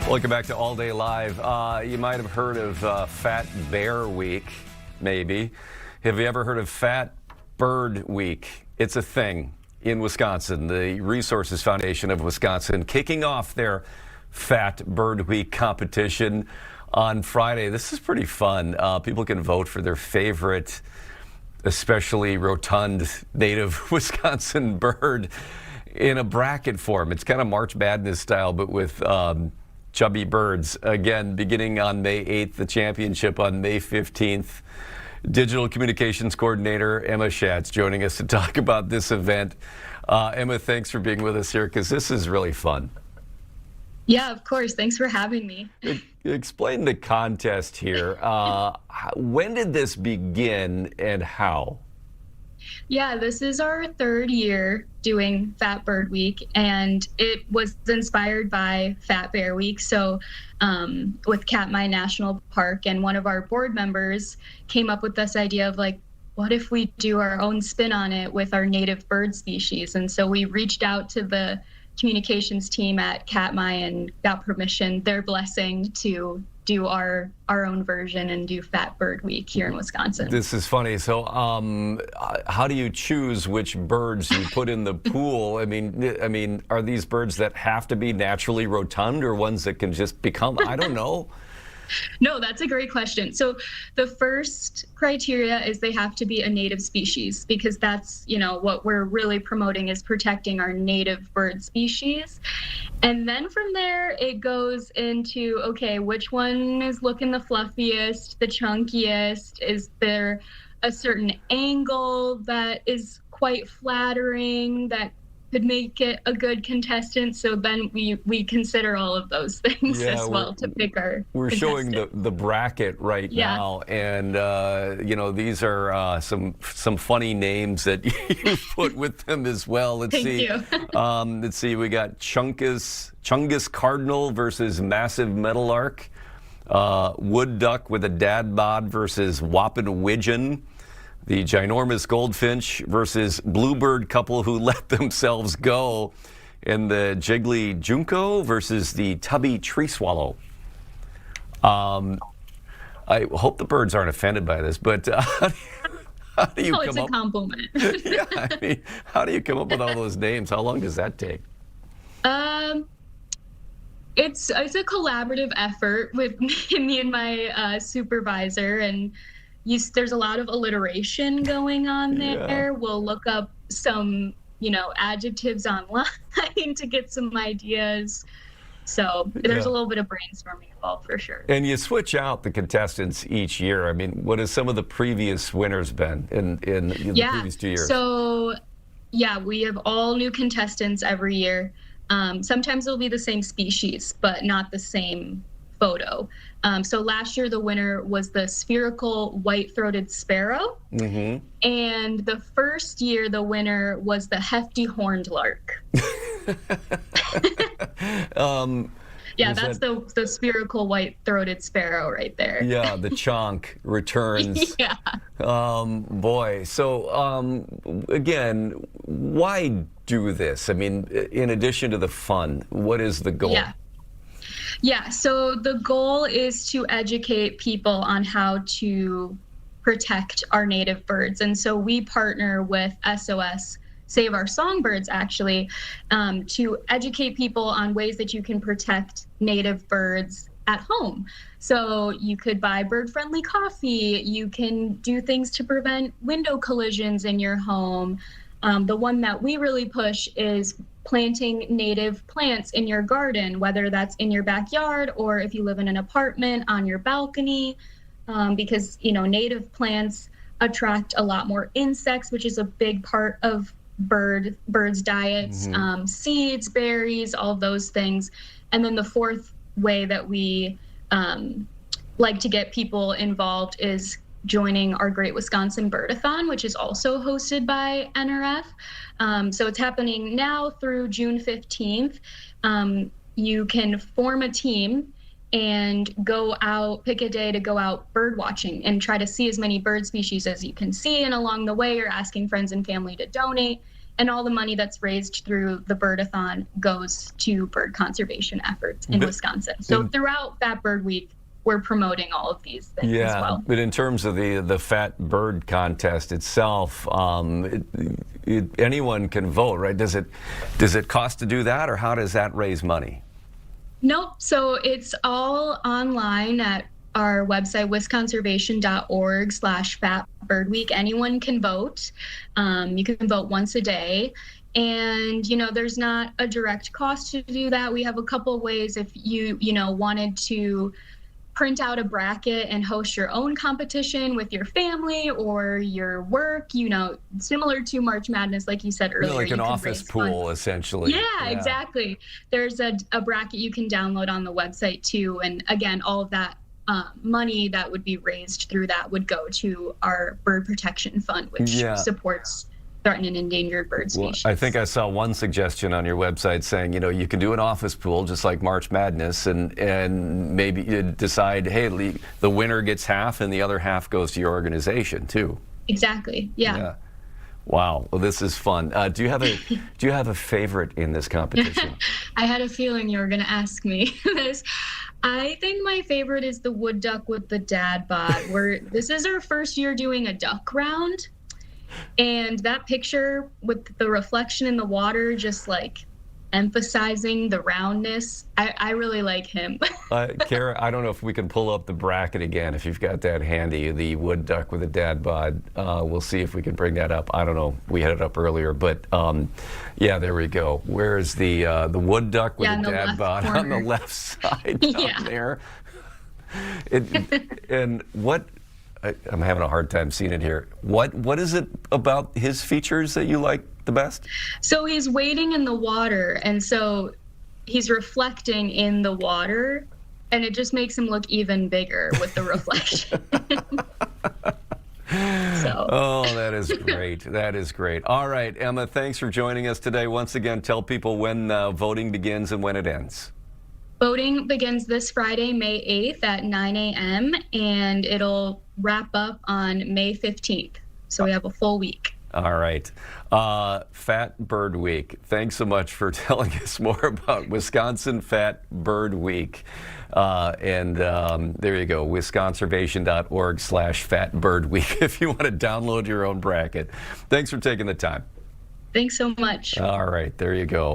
Welcome back to All Day Live. You might have heard of Fat Bear Week, maybe. Have you ever heard of Fat Bird Week? It's a thing in Wisconsin. The Resources Foundation of Wisconsin kicking off their Fat Bird Week competition on Friday. This is pretty fun. People can vote for their favorite, especially rotund native Wisconsin bird in a bracket form. It's kind of March Madness style, but with chubby birds. Again, beginning on May 8th, the championship on May 15th. Digital Communications Coordinator Emma Schatz joining us to talk about this event. Emma, thanks for being with us here because this is really fun. Yeah, of course. Thanks for having me. Explain the contest here. When did this begin and how? Yeah, this is our third year doing Fat Bird Week, and it was inspired by Fat Bear Week. So with Katmai National Park, and one of our board members came up with this idea of like, what if we do our own spin on it with our native bird species? And so we reached out to the communications team at Katmai and got permission, their blessing, to do our own version and do Fat Bird Week here in Wisconsin. This is funny. So how do you choose which birds you put in the pool? I mean, are these birds that have to be naturally rotund or ones that can just become, I don't know? No, that's a great question. So the first criteria is they have to be a native species, because that's, what we're really promoting is protecting our native bird species. And then from there, it goes into, okay, which one is looking the fluffiest, the chunkiest? Is there a certain angle that is quite flattering that could make it a good contestant? So then we consider all of those things as well to pick our We're showing the bracket right now, and these are some funny names that you put with them as well. Let's see. Let's see. We got Chungus Cardinal versus Massive Meadowlark, Wood Duck with a Dad Bod versus Whoppin' Widgeon, the Ginormous Goldfinch versus Bluebird couple who let themselves go, and the Jiggly Junco versus the Tubby Tree Swallow. I hope the birds aren't offended by this, but how do you come up? It's a compliment. Yeah, I mean, how do you come up with all those names? How long does that take? It's a collaborative effort with me and my supervisor, and there's a lot of alliteration going on there. Yeah. We'll look up some, adjectives online to get some ideas. So there's a little bit of brainstorming involved for sure. And you switch out the contestants each year. I mean, what has some of the previous winners been in the previous 2 years? So, we have all new contestants every year. Sometimes it'll be the same species, but not the same photo. So last year the winner was the spherical white-throated sparrow, and the first year the winner was the hefty horned lark. That's the spherical white-throated sparrow right there. Yeah, the chonk returns. Yeah. Boy, so again, why do this? I mean, in addition to the fun, what is the goal? Yeah, so the goal is to educate people on how to protect our native birds. And so we partner with SOS, Save Our Songbirds, actually, to educate people on ways that you can protect native birds at home. So you could buy bird-friendly coffee. You can do things to prevent window collisions in your home. The one that we really push is planting native plants in your garden, whether that's in your backyard or if you live in an apartment on your balcony, because native plants attract a lot more insects, which is a big part of birds' diets, seeds, berries, all of those things. And then the fourth way that we like to get people involved is joining our Great Wisconsin Birdathon, which is also hosted by NRF. So it's happening now through June 15th. You can form a team and go out, pick a day to go out bird watching and try to see as many bird species as you can see. And along the way, you're asking friends and family to donate. And all the money that's raised through the Birdathon goes to bird conservation efforts in Wisconsin. So throughout Fat Bird Week, we're promoting all of these things as well. But in terms of the Fat Bird contest itself, anyone can vote, right? Does it cost to do that, or how does that raise money? Nope. So it's all online at our website, wisconservation.org/fatbirdweek. Anyone can vote. You can vote once a day. And, there's not a direct cost to do that. We have a couple of ways if you wanted to print out a bracket and host your own competition with your family or your work, similar to March Madness, like you said earlier. Like an office pool, essentially. Yeah, exactly. There's a bracket you can download on the website too. And again, all of that money that would be raised through that would go to our bird protection fund, which supports threatened and endangered bird species. Well, I think I saw one suggestion on your website saying, you can do an office pool just like March Madness, and maybe you decide, hey, the winner gets half and the other half goes to your organization too. Exactly. Yeah. Wow. Well, this is fun. Do you have a favorite in this competition? I had a feeling you were going to ask me this. I think my favorite is the wood duck with the dad bod. This is our first year doing a duck round. And that picture with the reflection in the water, just like emphasizing the roundness, I really like him. Kara, I don't know if we can pull up the bracket again, if you've got that handy, the wood duck with a dad bod. We'll see if we can bring that up. I don't know. We had it up earlier, but yeah, there we go. Where's the wood duck with the dad bod corner on the left side down there? And what... I'm having a hard time seeing it here. What is it about his features that you like the best? So he's wading in the water, and so he's reflecting in the water, and it just makes him look even bigger with the reflection. Oh, that is great. That is great. All right, Emma, thanks for joining us today. Once again, tell people when voting begins and when it ends. Voting begins this Friday, May 8th at 9 a.m., and it'll wrap up on May 15th. So we have a full week. All right. Fat Bird Week. Thanks so much for telling us more about Wisconsin Fat Bird Week. And there you go, wisconservation.org/fatbirdweek if you want to download your own bracket. Thanks for taking the time. Thanks so much. All right, there you go.